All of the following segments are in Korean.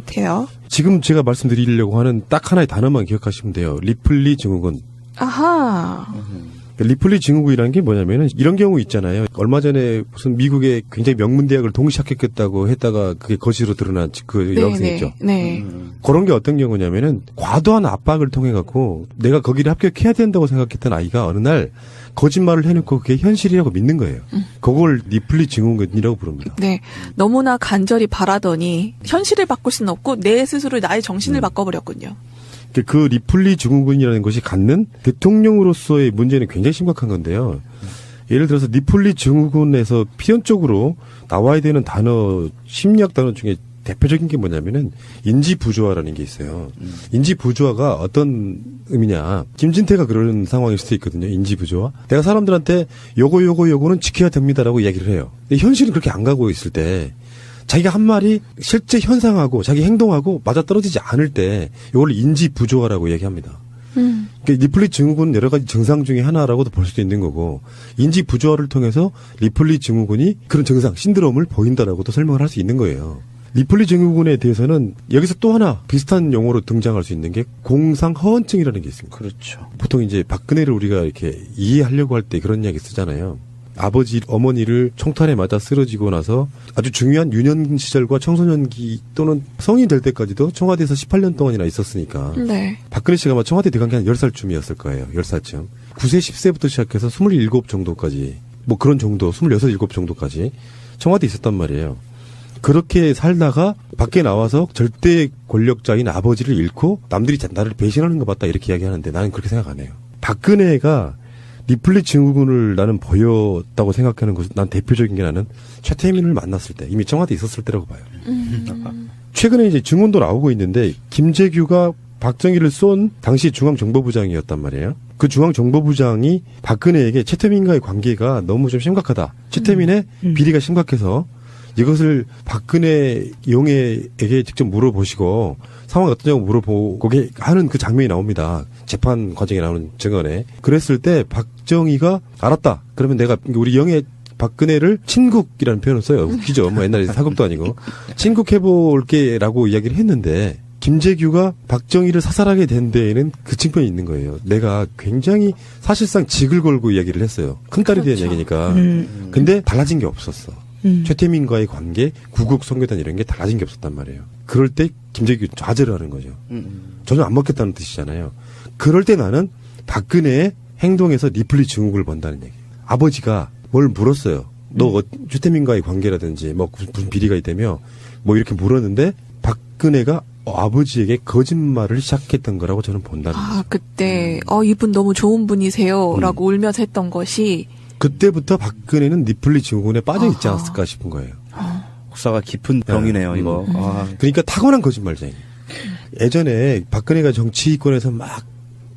돼요. 지금 제가 말씀드리려고 하는 딱 하나의 단어만 기억하시면 돼요. 리플리 증후군. 아하. 리플리 증후군이라는 게 뭐냐면은 이런 경우 있잖아요. 얼마 전에 무슨 미국의 굉장히 명문 대학을 동시 합격했다고 했다가 그게 거시로 드러난 그 여학생 있죠. 네. 그런 게 어떤 경우냐면은 과도한 압박을 통해 갖고 내가 거기를 합격해야 된다고 생각했던 아이가 어느 날 거짓말을 해놓고 그게 현실이라고 믿는 거예요. 그걸 리플리 증후군이라고 부릅니다. 네. 너무나 간절히 바라더니 현실을 바꿀 수는 없고 내 스스로 나의 정신을 바꿔버렸군요. 그 리플리 증후군이라는 것이 갖는 대통령으로서의 문제는 굉장히 심각한 건데요. 예를 들어서 리플리 증후군에서 필연적으로 나와야 되는 단어, 심리학 단어 중에 대표적인 게 뭐냐면은 인지부조화라는 게 있어요. 인지부조화가 어떤 의미냐. 김진태가 그런 상황일 수도 있거든요. 인지부조화. 내가 사람들한테 요거는 지켜야 됩니다라고 이야기를 해요. 근데 현실은 그렇게 안 가고 있을 때 자기가 한 말이 실제 현상하고 자기 행동하고 맞아떨어지지 않을 때 이걸 인지부조화라고 얘기합니다. 그러니까 리플리 증후군은 여러 가지 증상 중에 하나라고도 볼 수도 있는 거고 인지부조화를 통해서 리플리 증후군이 그런 증상, 신드롬을 보인다라고도 설명을 할 수 있는 거예요. 리플리 증후군에 대해서는 여기서 또 하나 비슷한 용어로 등장할 수 있는 게 공상허언증이라는 게 있습니다. 그렇죠. 보통 이제 박근혜를 우리가 이렇게 이해하려고 할 때 그런 이야기 쓰잖아요. 아버지, 어머니를 총탄에 맞아 쓰러지고 나서 아주 중요한 유년 시절과 청소년기 또는 성인 될 때까지도 청와대에서 18년 동안이나 있었으니까. 네. 박근혜 씨가 아마 청와대 들어간 게 한 10살쯤이었을 거예요. 10살쯤. 9세, 10세부터 시작해서 27 정도까지, 뭐 그런 정도, 26, 7 정도까지 청와대에 있었단 말이에요. 그렇게 살다가 밖에 나와서 절대 권력자인 아버지를 잃고 남들이 나를 배신하는 것 같다 이렇게 이야기하는데 나는 그렇게 생각 안 해요. 박근혜가 리플리 증후군을 나는 보였다고 생각하는 것은 난 대표적인 게 나는 최태민을 만났을 때 이미 청와대에 있었을 때라고 봐요. 최근에 이제 증언도 나오고 있는데 김재규가 박정희를 쏜 당시 중앙정보부장이었단 말이에요. 그 중앙정보부장이 박근혜에게 최태민과의 관계가 너무 좀 심각하다. 최태민의 비리가 심각해서 이것을 박근혜 용해에게 직접 물어보시고 상황이 어떠냐고 물어보고 하는 그 장면이 나옵니다. 재판 과정에 나오는 증언에. 그랬을 때 박정희가 알았다. 그러면 내가 우리 영해 박근혜를 친국이라는 표현을 써요. 웃기죠. 뭐 옛날에 사극도 아니고. 친국해볼게라고 이야기를 했는데 김재규가 박정희를 사살하게 된 데에는 그 측면이 있는 거예요. 내가 굉장히 사실상 직을 걸고 이야기를 했어요. 큰딸에 대한 얘기니까. 근데 달라진 게 없었어. 최태민과의 관계, 구국 선교단 이런 게 달라진 게 없었단 말이에요. 그럴 때 김재규 좌절을 하는 거죠. 전혀 안 먹겠다는 뜻이잖아요. 그럴 때 나는 박근혜의 행동에서 리플리 증후군을 본다는 얘기예요. 아버지가 뭘 물었어요. 너 최태민과의 관계라든지 뭐 무슨 비리가 있다며 뭐 이렇게 물었는데 박근혜가 아버지에게 거짓말을 시작했던 거라고 저는 본다는 거죠. 아, 그때 이분 너무 좋은 분이세요 라고 울면서 했던 것이 그때부터 박근혜는 리플리 증후군에 빠져 있지 않았을까 싶은 거예요. 역사가 깊은 병이네요, 이거. 그러니까 타고난 거짓말쟁이. 예전에 박근혜가 정치권에서 막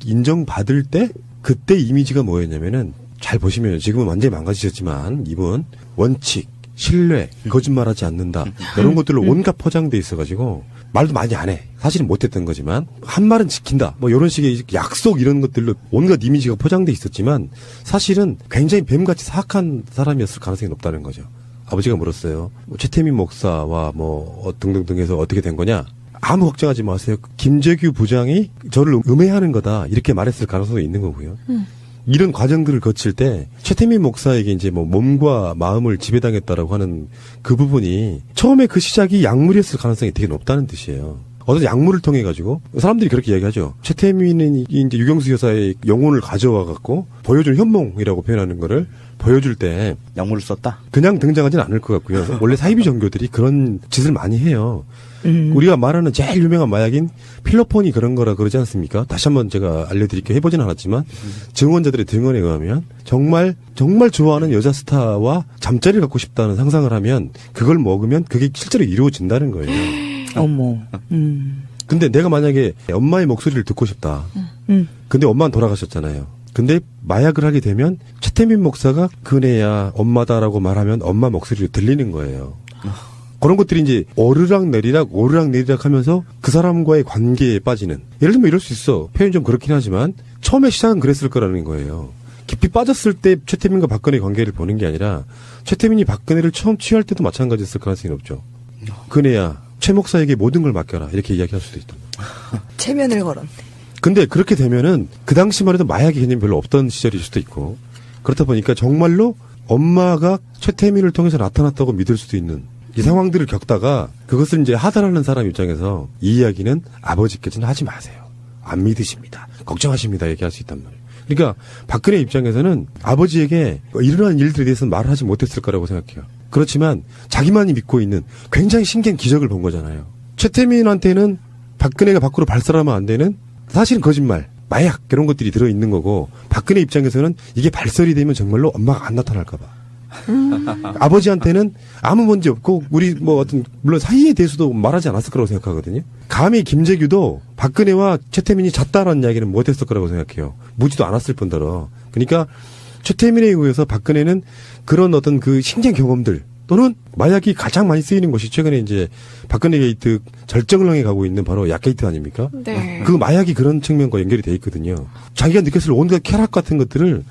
인정받을 때 그때 이미지가 뭐였냐면은 잘 보시면 지금은 완전히 망가지셨지만 이분 원칙, 신뢰, 거짓말하지 않는다 이런 것들로 온갖 포장돼 있어가지고 말도 많이 안 해. 사실은 못했던 거지만 한 말은 지킨다. 뭐 이런 식의 약속 이런 것들로 온갖 이미지가 포장돼 있었지만 사실은 굉장히 뱀같이 사악한 사람이었을 가능성이 높다는 거죠. 아버지가 물었어요. 최태민 목사와 뭐 등등등 해서 어떻게 된 거냐. 아무 걱정하지 마세요. 김재규 부장이 저를 음해하는 거다. 이렇게 말했을 가능성도 있는 거고요. 이런 과정들을 거칠 때 최태민 목사에게 이제 뭐 몸과 마음을 지배당했다라고 하는 그 부분이 처음에 그 시작이 약물이었을 가능성이 되게 높다는 뜻이에요. 어떤 약물을 통해 가지고 사람들이 그렇게 이야기하죠. 최태민이 이제 유경수 여사의 영혼을 가져와 갖고 보여준 현몽이라고 표현하는 거를 보여줄 때 약물을 썼다. 그냥 등장하지는 않을 것 같고요. 원래 사이비 종교들이 그런 짓을 많이 해요. 우리가 말하는 제일 유명한 마약인 필로폰이 그런 거라 그러지 않습니까? 다시 한번 제가 알려드릴게요. 해보진 않았지만 증언자들의 증언에 의하면 정말 좋아하는 여자 스타와 잠자리를 갖고 싶다는 상상을 하면 그걸 먹으면 그게 실제로 이루어진다는 거예요. 어머. 근데 내가 만약에 엄마의 목소리를 듣고 싶다. 근데 엄마는 돌아가셨잖아요. 근데 마약을 하게 되면 최태민 목사가 그네야 엄마다라고 말하면 엄마 목소리로 들리는 거예요. 그런 것들이 이제 오르락내리락 하면서 그 사람과의 관계에 빠지는. 예를 들면 이럴 수 있어. 표현 좀 그렇긴 하지만 처음에 시작은 그랬을 거라는 거예요. 깊이 빠졌을 때 최태민과 박근혜 관계를 보는 게 아니라 최태민이 박근혜를 처음 취할 때도 마찬가지였을 가능성이 높죠. 그네야 최 목사에게 모든 걸 맡겨라 이렇게 이야기할 수도 있다. 체면을 걸었네. 근데 그렇게 되면은 그 당시만 해도 마약의 개념이 별로 없던 시절일 수도 있고 그렇다 보니까 정말로 엄마가 최태민을 통해서 나타났다고 믿을 수도 있는 이 상황들을 겪다가 그것을 이제 하달하는 사람 입장에서 이 이야기는 아버지께서는 하지 마세요. 안 믿으십니다. 걱정하십니다. 얘기할 수 있단 말이에요. 그러니까 박근혜 입장에서는 아버지에게 일어난 일들에 대해서는 말을 하지 못했을 거라고 생각해요. 그렇지만 자기만이 믿고 있는 굉장히 신기한 기적을 본 거잖아요. 최태민한테는 박근혜가 밖으로 발설하면 안 되는 사실은 거짓말, 마약 이런 것들이 들어있는 거고 박근혜 입장에서는 이게 발설이 되면 정말로 엄마가 안 나타날까 봐. 아버지한테는 아무 문제 없고 우리 뭐 어떤 물론 사이에 대해서도 말하지 않았을 거라고 생각하거든요. 감히 김재규도 박근혜와 최태민이 잤다라는 이야기는 못했을 거라고 생각해요. 묻지도 않았을 뿐더러. 그러니까 최태민에 의해서 박근혜는 그런 어떤 그 신기한 경험들 또는 마약이 가장 많이 쓰이는 곳이 최근에 이제 박근혜 게이트 절정을 향해 가고 있는 바로 약 게이트 아닙니까? 네. 그 마약이 그런 측면과 연결이 돼 있거든요. 자기가 느꼈을 온갖 쾌락 같은 것들을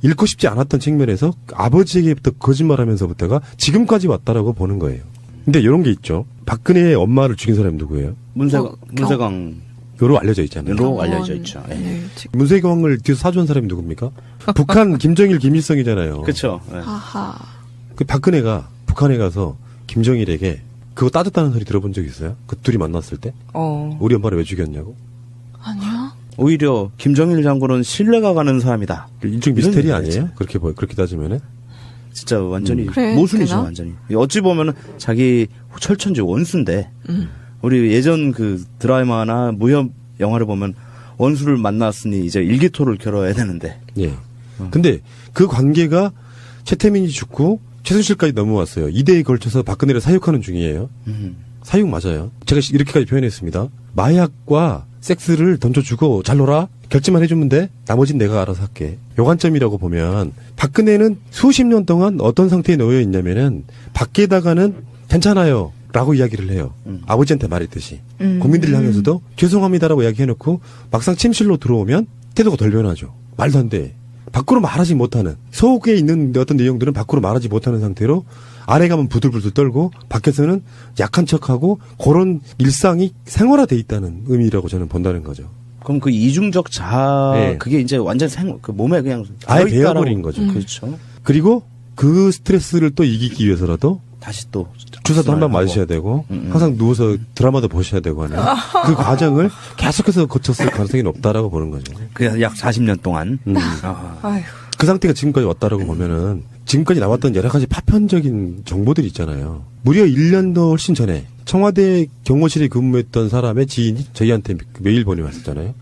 잃고 싶지 않았던 측면에서 아버지에게부터 거짓말하면서부터가 지금까지 왔다라고 보는 거예요. 근데 이런 게 있죠. 박근혜의 엄마를 죽인 사람이 누구예요? 문세광. 요로 알려져 있잖아요. 로 알려져 있죠. 예. 네. 문세광을 뒤에서 사주한 사람이 누굽니까? 북한 김정일 김일성이잖아요. 그렇죠. 예. 하하. 그 박근혜가 북한에 가서 김정일에게 그거 따졌다는 소리 들어본 적 있어요? 그 둘이 만났을 때? 우리 엄마를 왜 죽였냐고? 아니요. 오히려 김정일 장군은 신뢰가 가는 사람이다. 일종 미스테리 아니에요? 그렇게 따지면은? 진짜 완전히 그래, 모순이죠. 되나? 완전히. 어찌 보면은 자기 철천지 원수인데 우리 예전 그 드라마나 무협 영화를 보면 원수를 만났으니 이제 일기토를 겨뤄야 되는데. 예. 근데 그 관계가 최태민이 죽고 최순실까지 넘어왔어요. 2대에 걸쳐서 박근혜를 사육하는 중이에요. 사육 맞아요. 제가 이렇게까지 표현했습니다. 마약과 섹스를 던져주고 잘 놀아. 결제만 해주면 돼. 나머진 내가 알아서 할게. 요 관점이라고 보면 박근혜는 수십 년 동안 어떤 상태에 놓여 있냐면은 밖에다가는 괜찮아요. 라고 이야기를 해요. 아버지한테 말했듯이. 국민들을 향해서도 죄송합니다라고 이야기해놓고 막상 침실로 들어오면 태도가 덜 변하죠. 말도 안 돼. 밖으로 말하지 못하는 속에 있는 어떤 내용들은 밖으로 말하지 못하는 상태로 안에 가면 부들부들 떨고 밖에서는 약한 척하고 그런 일상이 생활화돼 있다는 의미라고 저는 본다는 거죠. 그럼 그 이중적 자아 네. 그게 이제 완전 그 몸에 그냥 아예 들어있다라고. 배어버린 거죠. 그렇죠. 그리고 그 스트레스를 또 이기기 위해서라도 다시 또 주사도 한 방 하고. 맞으셔야 되고 항상 누워서 드라마도 보셔야 되고 하는 그 과정을 계속해서 거쳤을 가능성이 높다라고 보는 거죠. 그냥 약 40년 동안. 아휴. 그 상태가 지금까지 왔다라고 보면은 지금까지 나왔던 여러 가지 파편적인 정보들이 있잖아요. 무려 1년도 훨씬 전에 청와대 경호실에 근무했던 사람의 지인이 저희한테 메일 보내왔었잖아요.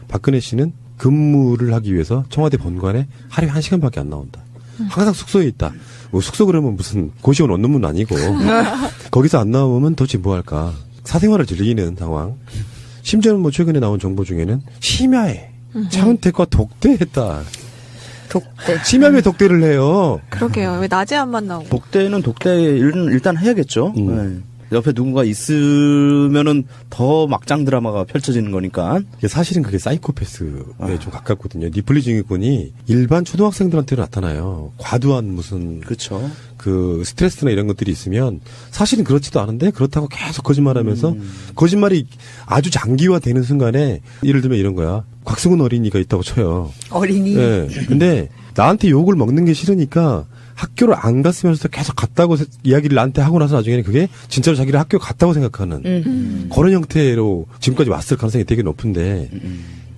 박근혜 씨는 근무를 하기 위해서 청와대 본관에 하루에 1시간밖에 안 나온다. 항상 숙소에 있다. 뭐 숙소 그러면 무슨 고시원 원룸은 아니고 거기서 안 나오면 도대체 뭐 할까. 사생활을 즐기는 상황. 심지어는 뭐 최근에 나온 정보 중에는 심야에 차은택과 독대했다. 독대. 심야에 독대를 해요. 그러게요. 왜 낮에 안 만나고. 독대는 독대 일단 해야겠죠. 네. 옆에 누군가 있으면은 더 막장 드라마가 펼쳐지는 거니까. 사실은 그게 사이코패스에 좀 가깝거든요. 니플리 증후군이 일반 초등학생들한테 나타나요. 과도한 무슨 그렇죠. 그 스트레스나 이런 것들이 있으면 사실은 그렇지도 않은데 그렇다고 계속 거짓말하면서 거짓말이 아주 장기화되는 순간에 예를 들면 이런 거야. 곽승훈 어린이가 있다고 쳐요. 어린이. 예. 근데 나한테 욕을 먹는 게 싫으니까 학교를 안 갔으면서 계속 갔다고 이야기를 나한테 하고 나서 나중에는 그게 진짜로 자기를 학교 갔다고 생각하는 그런 형태로 지금까지 왔을 가능성이 되게 높은데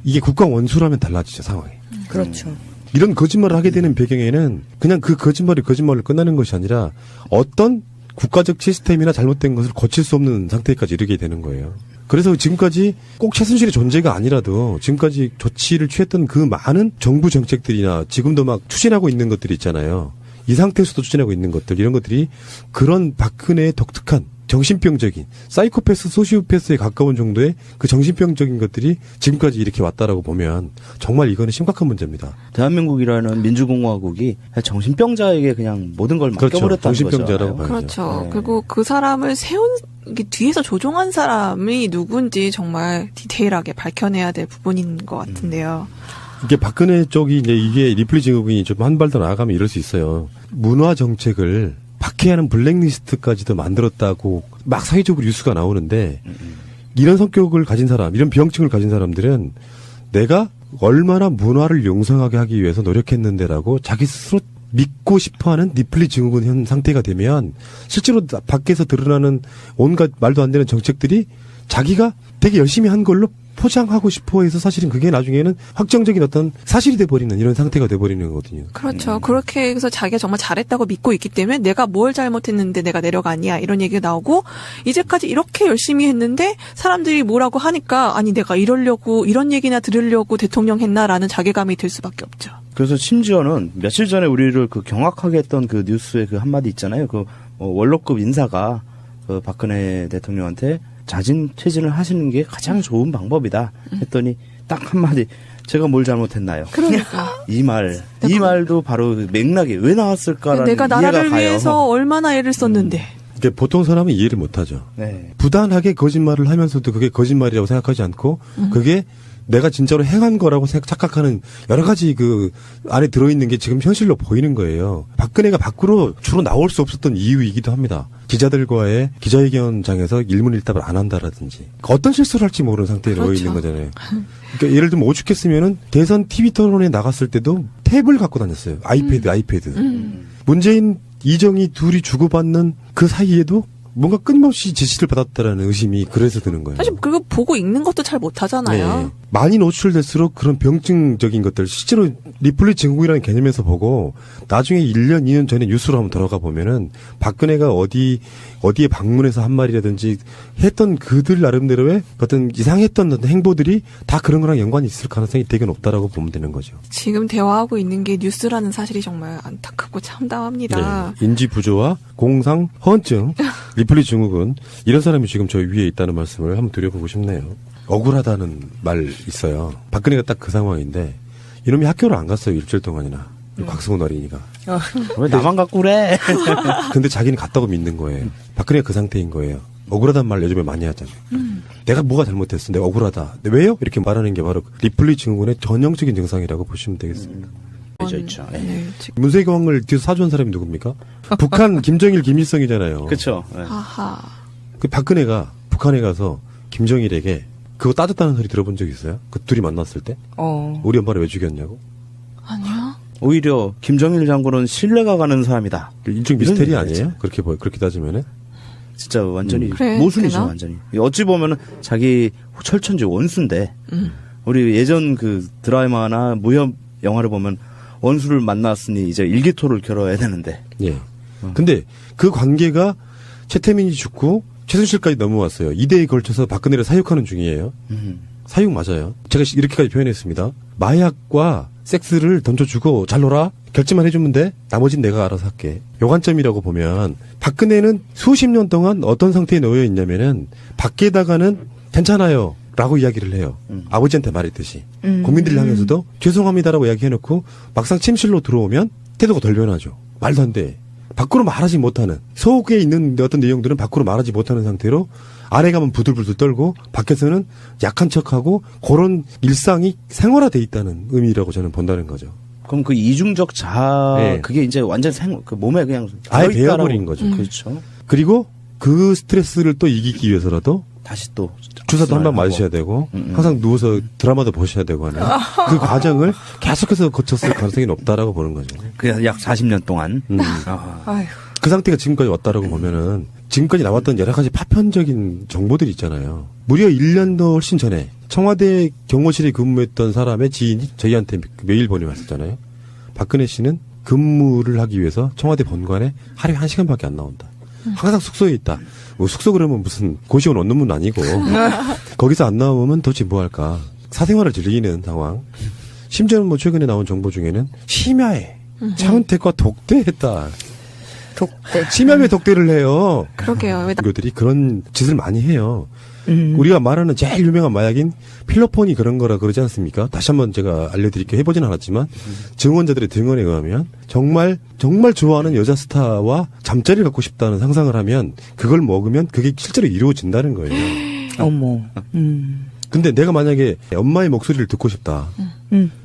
이게 국가 원수라면 달라지죠, 상황이. 그렇죠. 이런 거짓말을 하게 되는 배경에는 그냥 그 거짓말로 끝나는 것이 아니라 어떤 국가적 시스템이나 잘못된 것을 고칠 수 없는 상태까지 이르게 되는 거예요. 그래서 지금까지 꼭 최순실의 존재가 아니라도 지금까지 조치를 취했던 그 많은 정부 정책들이나 지금도 막 추진하고 있는 것들이 있잖아요. 이 상태에서도 추진하고 있는 것들, 이런 것들이 그런 박근혜의 독특한 정신병적인 사이코패스, 소시오패스에 가까운 정도의 그 정신병적인 것들이 지금까지 이렇게 왔다라고 보면 정말 이거는 심각한 문제입니다. 대한민국이라는 민주공화국이 정신병자에게 그냥 모든 걸 그렇죠. 맡겨버렸다는 정신병자라고 거죠. 봐야죠. 그렇죠. 네. 그리고 그 사람을 이게 뒤에서 조종한 사람이 누군지 정말 디테일하게 밝혀내야 될 부분인 것 같은데요. 이게 박근혜 쪽이 이제 이게 리플리 증후군이 좀 한 발 더 나아가면 이럴 수 있어요. 문화 정책을 박해하는 블랙리스트까지도 만들었다고 막 사회적으로 뉴스가 나오는데 이런 성격을 가진 사람, 이런 병증을 가진 사람들은 내가 얼마나 문화를 용성하게 하기 위해서 노력했는데라고 자기 스스로 믿고 싶어하는 니플리 증후군 현 상태가 되면 실제로 밖에서 드러나는 온갖 말도 안 되는 정책들이 자기가 되게 열심히 한 걸로 포장하고 싶어 해서 사실은 그게 나중에는 확정적인 어떤 사실이 돼버리는 이런 상태가 돼버리는 거거든요. 그렇죠. 그렇게 해서 자기가 정말 잘했다고 믿고 있기 때문에 내가 뭘 잘못했는데 내가 내려가냐 이런 얘기가 나오고 이제까지 이렇게 열심히 했는데 사람들이 뭐라고 하니까 아니 내가 이러려고 이런 얘기나 들으려고 대통령 했나라는 자괴감이 들 수밖에 없죠. 그래서 심지어는 며칠 전에 우리를 그 경악하게 했던 그 뉴스의 그 한마디 있잖아요. 그 원로급 인사가 그 박근혜 대통령한테 자진 퇴진을 하시는 게 가장 좋은 방법이다 했더니 딱 한마디 제가 뭘 잘못했나요? 그러니까 이 말도 바로 맥락이 왜 나왔을까라는 내가 나라를 이해가 위해서 가요. 얼마나 애를 썼는데 이게 보통 사람은 이해를 못하죠. 네. 부단하게 거짓말을 하면서도 그게 거짓말이라고 생각하지 않고 그게 내가 진짜로 행한 거라고 착각하는 여러 가지 그 안에 들어있는 게 지금 현실로 보이는 거예요. 박근혜가 밖으로 주로 나올 수 없었던 이유이기도 합니다. 기자들과의 기자회견장에서 일문일답을 안 한다라든지 어떤 실수를 할지 모르는 상태에 놓여 있는 거잖아요. 그러니까 예를 들면 오죽했으면은 대선 TV 토론에 나갔을 때도 탭을 갖고 다녔어요. 아이패드. 문재인, 이정희 둘이 주고받는 그 사이에도 뭔가 끊임없이 지시를 받았다라는 의심이 그래서 드는 거예요. 사실 그거 보고 읽는 것도 잘 못하잖아요. 네. 많이 노출될수록 그런 병증적인 것들 실제로 리플리 증후군이라는 개념에서 보고 나중에 1년, 2년 전에 뉴스로 한번 들어가 보면은 박근혜가 어디에 방문해서 한 말이라든지 했던 그들 나름대로의 어떤 이상했던 어떤 행보들이 다 그런 거랑 연관이 있을 가능성이 되게 높다라고 보면 되는 거죠. 지금 대화하고 있는 게 뉴스라는 사실이 정말 안타깝고 참담합니다. 네. 인지 부조화, 공상, 허언증, 리플리 증후군 이런 사람이 지금 저 위에 있다는 말씀을 한번 드려보고 싶네요. 억울하다는 말 있어요. 박근혜가 딱 그 상황인데 이놈이 학교를 안 갔어요. 일주일 동안이나. 곽승훈 어린이가. 왜 나만 갖고 그래? 근데 자기는 갔다고 믿는 거예요. 박근혜가 그 상태인 거예요. 억울하다는 말 요즘에 많이 하잖아요. 내가 뭐가 잘못했어? 내가 억울하다. 근데 왜요? 이렇게 말하는 게 바로 리플리 증후군의 전형적인 증상이라고 보시면 되겠습니다. 있죠. 네, 지금. 문세경을 뒤에서 사주한 사람이 누굽니까? 북한 김정일, 김일성이잖아요. 그렇죠. 네. 하하. 그 박근혜가 북한에 가서 김정일에게 그거 따졌다는 소리 들어본 적 있어요? 그 둘이 만났을 때? 우리 엄마를 왜 죽였냐고? 아니요. 오히려 김정일 장군은 신뢰가 가는 사람이다. 일종 미스테리 아니에요? 그렇게 따지면은? 진짜 완전히 그래, 모순이죠. 되나? 완전히. 어찌 보면은 자기 철천지 원수인데 우리 예전 그 드라마나 무협 영화를 보면 원수를 만났으니 이제 일기토를 겨뤄야 되는데. 예. 근데 그 관계가 최태민이 죽고 최순실까지 넘어왔어요. 2대에 걸쳐서 박근혜를 사육하는 중이에요. 사육 맞아요. 제가 이렇게까지 표현했습니다. 마약과 섹스를 던져주고 잘 놀아. 결제만 해주면 돼. 나머진 내가 알아서 할게. 요 관점이라고 보면 박근혜는 수십 년 동안 어떤 상태에 놓여 있냐면은 밖에다가는 괜찮아요. 라고 이야기를 해요. 아버지한테 말했듯이. 국민들을 향해서도 죄송합니다라고 이야기해놓고 막상 침실로 들어오면 태도가 덜 변하죠. 말도 안 돼. 밖으로 말하지 못하는 속에 있는 어떤 내용들은 밖으로 말하지 못하는 상태로 안에 가면 부들부들 떨고 밖에서는 약한 척하고 그런 일상이 생활화돼 있다는 의미라고 저는 본다는 거죠. 그럼 그 이중적 자아 네. 그게 이제 완전 그 몸에 그냥 아예 들어있다라고. 배어버린 거죠. 그렇죠. 그리고 그 스트레스를 또 이기기 위해서라도 다시 또 주사도 한 방 하고. 맞으셔야 되고 항상 누워서 드라마도 보셔야 되고 하는 그 과정을 계속해서 거쳤을 가능성이 높다라고 보는 거죠. 그냥 약 40년 동안. 아. 아휴. 그 상태가 지금까지 왔다라고 보면은 지금까지 나왔던 여러 가지 파편적인 정보들이 있잖아요. 무려 1년도 훨씬 전에 청와대 경호실에 근무했던 사람의 지인이 저희한테 메일 보내왔었잖아요. 박근혜 씨는 근무를 하기 위해서 청와대 본관에 하루에 1시간밖에 안 나온다. 항상 숙소에 있다. 뭐 숙소 그러면 무슨 고시원 원룸은 아니고 거기서 안 나오면 도대체 뭐 할까. 사생활을 즐기는 상황. 심지어는 뭐 최근에 나온 정보 중에는 심야에 차은택과 독대했다. 독대. 심야에 독대를 해요. 그러게요. 왜 친구들이 그런 짓을 많이 해요. 우리가 말하는 제일 유명한 마약인 필로폰이 그런 거라 그러지 않습니까? 다시 한번 제가 알려드릴게요. 해보진 않았지만 증언자들의 증언에 의하면 정말 좋아하는 여자 스타와 잠자리를 갖고 싶다는 상상을 하면 그걸 먹으면 그게 실제로 이루어진다는 거예요. 어머. 근데 내가 만약에 엄마의 목소리를 듣고 싶다.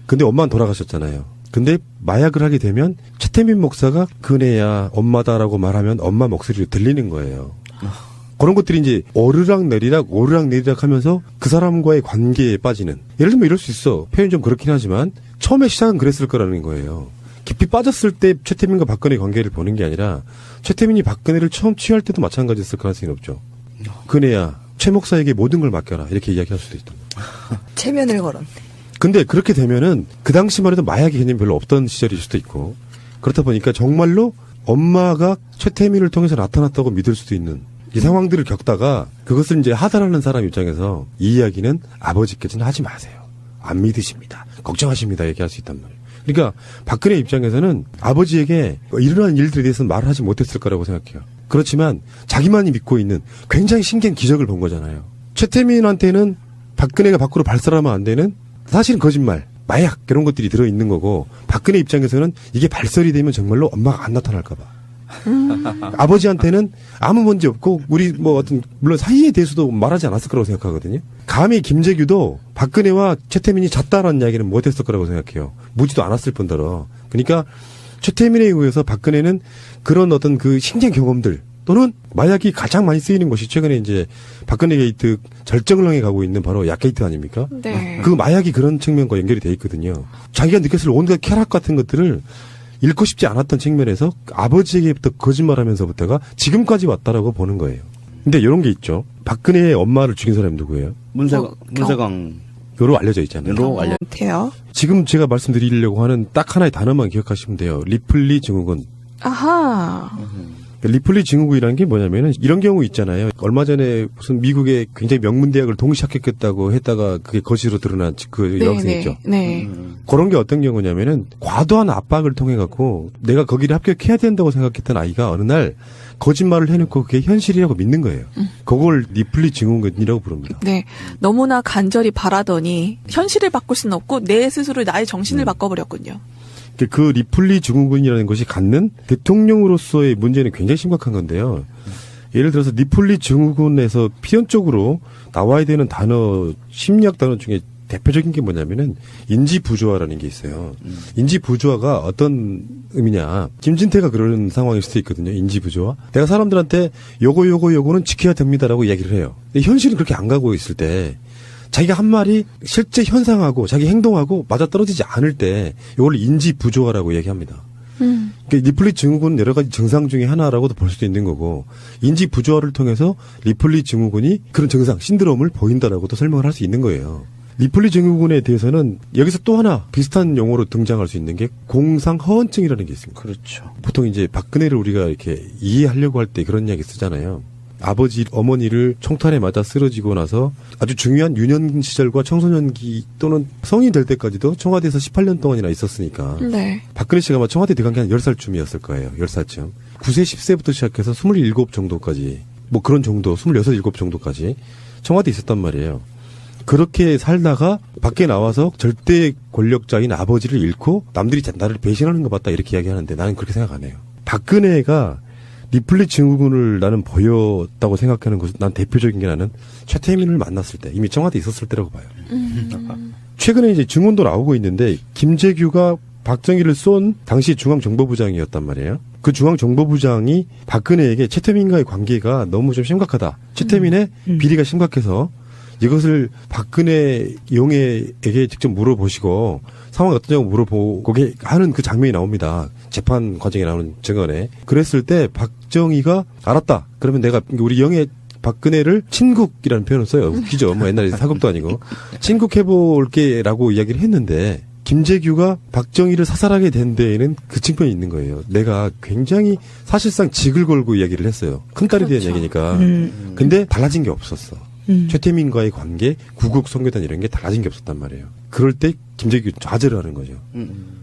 근데 엄마는 돌아가셨잖아요. 근데 마약을 하게 되면 최태민 목사가 그네야 엄마다라고 말하면 엄마 목소리로 들리는 거예요. 그런 것들이 이제 오르락내리락 하면서 그 사람과의 관계에 빠지는. 예를 들면 이럴 수 있어. 표현 좀 그렇긴 하지만 처음에 시작은 그랬을 거라는 거예요. 깊이 빠졌을 때 최태민과 박근혜의 관계를 보는 게 아니라 최태민이 박근혜를 처음 취할 때도 마찬가지였을 가능성이 높죠. 그네야 최 목사에게 모든 걸 맡겨라 이렇게 이야기할 수도 있다. 체면을 걸었네. 근데 그렇게 되면은 그 당시만 해도 마약의 개념이 별로 없던 시절일 수도 있고 그렇다 보니까 정말로 엄마가 최태민을 통해서 나타났다고 믿을 수도 있는 이 상황들을 겪다가 그것을 이제 하달하는 사람 입장에서 이 이야기는 아버지께서는 하지 마세요. 안 믿으십니다. 걱정하십니다. 얘기할 수 있단 말이에요. 그러니까 박근혜 입장에서는 아버지에게 일어난 일들에 대해서는 말을 하지 못했을 거라고 생각해요. 그렇지만 자기만이 믿고 있는 굉장히 신기한 기적을 본 거잖아요. 최태민한테는 박근혜가 밖으로 발설하면 안 되는 사실은 거짓말, 마약 이런 것들이 들어있는 거고 박근혜 입장에서는 이게 발설이 되면 정말로 엄마가 안 나타날까 봐. 아버지한테는 아무 문제 없고 우리 뭐 어떤 물론 사이에 대해서도 말하지 않았을 거라고 생각하거든요. 감히 김재규도 박근혜와 최태민이 잤다라는 이야기는 못했을 거라고 생각해요. 묻지도 않았을 뿐더러. 그러니까 최태민에 의해서 박근혜는 그런 어떤 그 신기한 경험들 또는 마약이 가장 많이 쓰이는 것이 최근에 이제 박근혜 게이트 절정을 향해 가고 있는 바로 약 게이트 아닙니까? 네. 그 마약이 그런 측면과 연결이 돼 있거든요. 자기가 느꼈을 온갖 쾌락 같은 것들을 잃고 싶지 않았던 측면에서 아버지에게부터 거짓말하면서부터가 지금까지 왔다라고 보는 거예요. 근데 이런 게 있죠. 박근혜의 엄마를 죽인 사람이 누구예요? 문세광. 요로 알려져 있잖아요. 같아요. 지금 제가 말씀드리려고 하는 딱 하나의 단어만 기억하시면 돼요. 리플리 증후군. 아하. 리플리 증후군이라는 게 뭐냐면은 이런 경우 있잖아요. 얼마 전에 무슨 미국의 굉장히 명문 대학을 동시 합격했다고 했다가 그게 거짓으로 드러난 그 여학생 있죠. 네. 그런 게 어떤 경우냐면은 과도한 압박을 통해 갖고 내가 거기를 합격해야 된다고 생각했던 아이가 어느 날 거짓말을 해놓고 그게 현실이라고 믿는 거예요. 그걸 리플리 증후군이라고 부릅니다. 네. 너무나 간절히 바라더니 현실을 바꿀 수는 없고 내 스스로 나의 정신을 바꿔버렸군요. 그 리플리 증후군이라는 것이 갖는 대통령으로서의 문제는 굉장히 심각한 건데요. 예를 들어서 리플리 증후군에서 필연적으로 나와야 되는 단어, 심리학 단어 중에 대표적인 게 뭐냐면은 인지부조화라는 게 있어요. 인지부조화가 어떤 의미냐. 김진태가 그런 상황일 수도 있거든요. 인지부조화. 내가 사람들한테 요거는 지켜야 됩니다라고 이야기를 해요. 근데 현실은 그렇게 안 가고 있을 때 자기가 한 말이 실제 현상하고 자기 행동하고 맞아떨어지지 않을 때 이걸 인지부조화라고 얘기합니다. 그러니까 리플리 증후군은 여러 가지 증상 중에 하나라고도 볼 수도 있는 거고 인지부조화를 통해서 리플리 증후군이 그런 증상, 신드롬을 보인다라고도 설명을 할 수 있는 거예요. 리플리 증후군에 대해서는 여기서 또 하나 비슷한 용어로 등장할 수 있는 게 공상허언증이라는 게 있습니다. 그렇죠. 보통 이제 박근혜를 우리가 이렇게 이해하려고 할 때 그런 이야기 쓰잖아요. 아버지, 어머니를 총탄에 맞아 쓰러지고 나서 아주 중요한 유년 시절과 청소년기 또는 성인 될 때까지도 청와대에서 18년 동안이나 있었으니까. 네. 박근혜 씨가 아마 청와대 들어간 게 한 10살쯤이었을 거예요. 10살쯤. 9세, 10세부터 시작해서 27 정도까지, 뭐 그런 정도, 26, 7 정도까지 청와대에 있었단 말이에요. 그렇게 살다가 밖에 나와서 절대 권력자인 아버지를 잃고 남들이 나를 배신하는 것 같다 이렇게 이야기하는데 나는 그렇게 생각 안 해요. 박근혜가 리플리 증후군을 나는 보였다고 생각하는 것은 난 대표적인 게 나는 최태민을 만났을 때 이미 청와대에 있었을 때라고 봐요. 최근에 이제 증언도 나오고 있는데 김재규가 박정희를 쏜 당시 중앙정보부장이었단 말이에요. 그 중앙정보부장이 박근혜에게 최태민과의 관계가 너무 좀 심각하다. 최태민의 비리가 심각해서 이것을 박근혜 용해에게 직접 물어보시고 상황이 어떠냐고 물어보고 하는 그 장면이 나옵니다. 재판 과정에 나오는 증언에. 그랬을 때 박정희가 알았다. 그러면 내가 우리 영해 박근혜를 친국이라는 표현을 써요. 웃기죠. 뭐 옛날에 사극도 아니고. 친국해볼게라고 이야기를 했는데 김재규가 박정희를 사살하게 된 데에는 그 측면이 있는 거예요. 내가 굉장히 사실상 직을 걸고 이야기를 했어요. 큰딸에 대한 이야기니까. 근데 달라진 게 없었어. 최태민과의 관계, 구국 선교단 이런 게 달라진 게 없었단 말이에요. 그럴 때 김재규 좌절을 하는 거죠.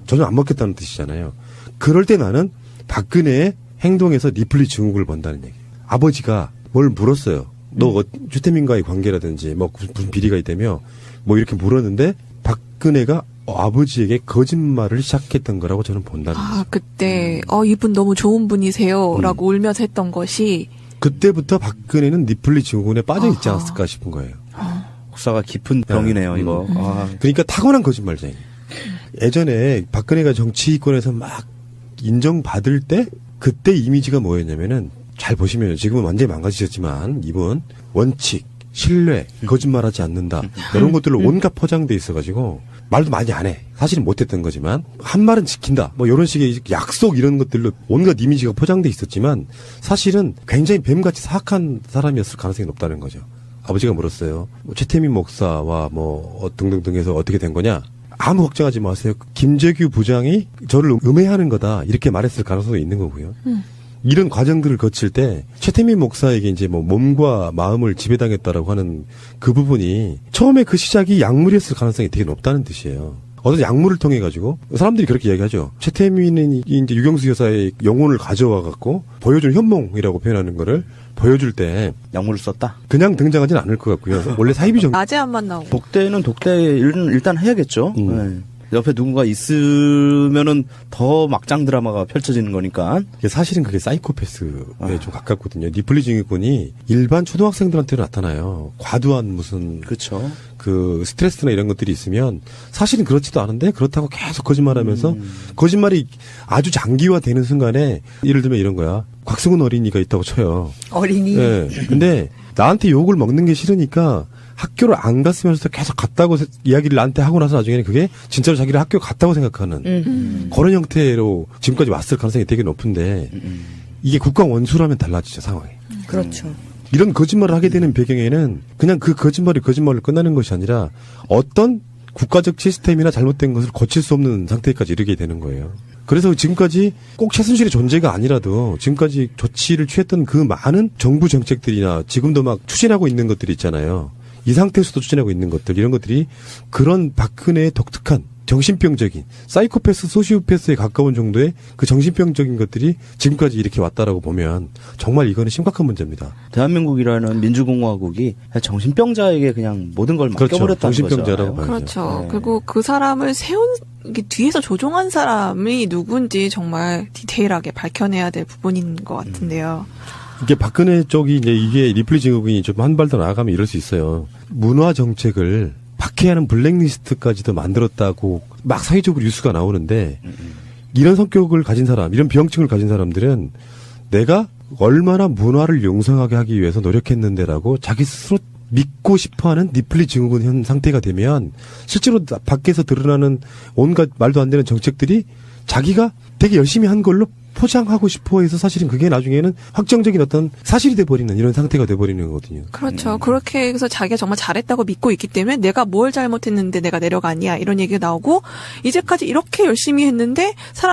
전혀 안 먹겠다는 뜻이잖아요. 그럴 때 나는 박근혜의 행동에서 리플리 증후군을 본다는 얘기예요. 아버지가 뭘 물었어요. 너 최태민과의 관계라든지 뭐 무슨 비리가 있다며 뭐 이렇게 물었는데 박근혜가 아버지에게 거짓말을 시작했던 거라고 저는 본다는 거죠. 그때 이분 너무 좋은 분이세요 라고 울면서 했던 것이 그때부터 박근혜는 리플리 증후군에 빠져 있지 않았을까 싶은 거예요. 역사가 깊은 병이네요, 이거. 그러니까 타고난 거짓말쟁이. 예전에 박근혜가 정치권에서 막 인정받을 때 그때 이미지가 뭐였냐면은 잘 보시면 지금은 완전히 망가지셨지만 이분 원칙, 신뢰, 거짓말하지 않는다 이런 것들로 온갖 포장돼 있어가지고 말도 많이 안 해. 사실은 못했던 거지만 한 말은 지킨다. 뭐 이런 식의 약속 이런 것들로 온갖 이미지가 포장돼 있었지만 사실은 굉장히 뱀같이 사악한 사람이었을 가능성이 높다는 거죠. 아버지가 물었어요. 최태민 목사와 뭐 등등등 해서 어떻게 된 거냐? 아무 걱정하지 마세요. 김재규 부장이 저를 음해하는 거다. 이렇게 말했을 가능성도 있는 거고요. 이런 과정들을 거칠 때 최태민 목사에게 이제 뭐 몸과 마음을 지배당했다라고 하는 그 부분이 처음에 그 시작이 약물이었을 가능성이 되게 높다는 뜻이에요. 어떤 약물을 통해 가지고 사람들이 그렇게 이야기하죠. 최태민은 이제 유경수 여사의 영혼을 가져와 갖고 보여준 현몽이라고 표현하는 거를 보여줄 때 약물을 썼다. 그냥 등장하지는 않을 것 같고요. 원래 사이비 정 낮에 한 번 나오고. 독대는 독대 일단 해야겠죠. 네. 옆에 누군가 있으면은 더 막장 드라마가 펼쳐지는 거니까. 사실은 그게 사이코패스에 좀 가깝거든요. 니플리 증후군이 일반 초등학생들한테는 나타나요. 과도한 무슨 그렇죠. 그 스트레스나 이런 것들이 있으면 사실은 그렇지도 않은데 그렇다고 계속 거짓말하면서 거짓말이 아주 장기화되는 순간에 예를 들면 이런 거야. 곽승훈 어린이가 있다고 쳐요. 어린이. 네. 근데 나한테 욕을 먹는 게 싫으니까 학교를 안 갔으면서 계속 갔다고 이야기를 나한테 하고 나서 나중에는 그게 진짜로 자기를 학교 갔다고 생각하는 그런 형태로 지금까지 왔을 가능성이 되게 높은데 이게 국가 원수라면 달라지죠, 상황이. 그렇죠. 이런 거짓말을 하게 되는 배경에는 그냥 그 거짓말로 끝나는 것이 아니라 어떤 국가적 시스템이나 잘못된 것을 고칠 수 없는 상태까지 이르게 되는 거예요. 그래서 지금까지 꼭 최순실의 존재가 아니라도 지금까지 조치를 취했던 그 많은 정부 정책들이나 지금도 막 추진하고 있는 것들이 있잖아요. 이 상태에서도 추진하고 있는 것들, 이런 것들이 그런 박근혜의 독특한 정신병적인 사이코패스, 소시오패스에 가까운 정도의 그 정신병적인 것들이 지금까지 이렇게 왔다라고 보면 정말 이거는 심각한 문제입니다. 대한민국이라는 민주공화국이 정신병자에게 그냥 모든 걸 그렇죠. 맡겨버렸다는 정신병자라고 거죠. 봐야죠. 그렇죠. 네. 그리고 그 사람을 이게 뒤에서 조종한 사람이 누군지 정말 디테일하게 밝혀내야 될 부분인 것 같은데요. 이게 박근혜 쪽이 이제 이게 리플리 증후군이 좀 한 발 더 나아가면 이럴 수 있어요. 문화 정책을 박해하는 블랙리스트까지도 만들었다고 막 사회적으로 뉴스가 나오는데 이런 성격을 가진 사람, 이런 병증을 가진 사람들은 내가 얼마나 문화를 용성하게 하기 위해서 노력했는데라고 자기 스스로 믿고 싶어하는 리플리 증후군 현 상태가 되면 실제로 밖에서 드러나는 온갖 말도 안 되는 정책들이 자기가 되게 열심히 한 걸로 포장하고 싶어 해서 사실은 그게 나중에는 확정적인 어떤 사실이 돼버리는 이런 상태가 돼버리는 거거든요. 그렇죠. 그렇게 해서 자기가 정말 잘했다고 믿고 있기 때문에 내가 뭘 잘못했는데 내가 내려가냐 이런 얘기가 나오고 이제까지 이렇게 열심히 했는데 사람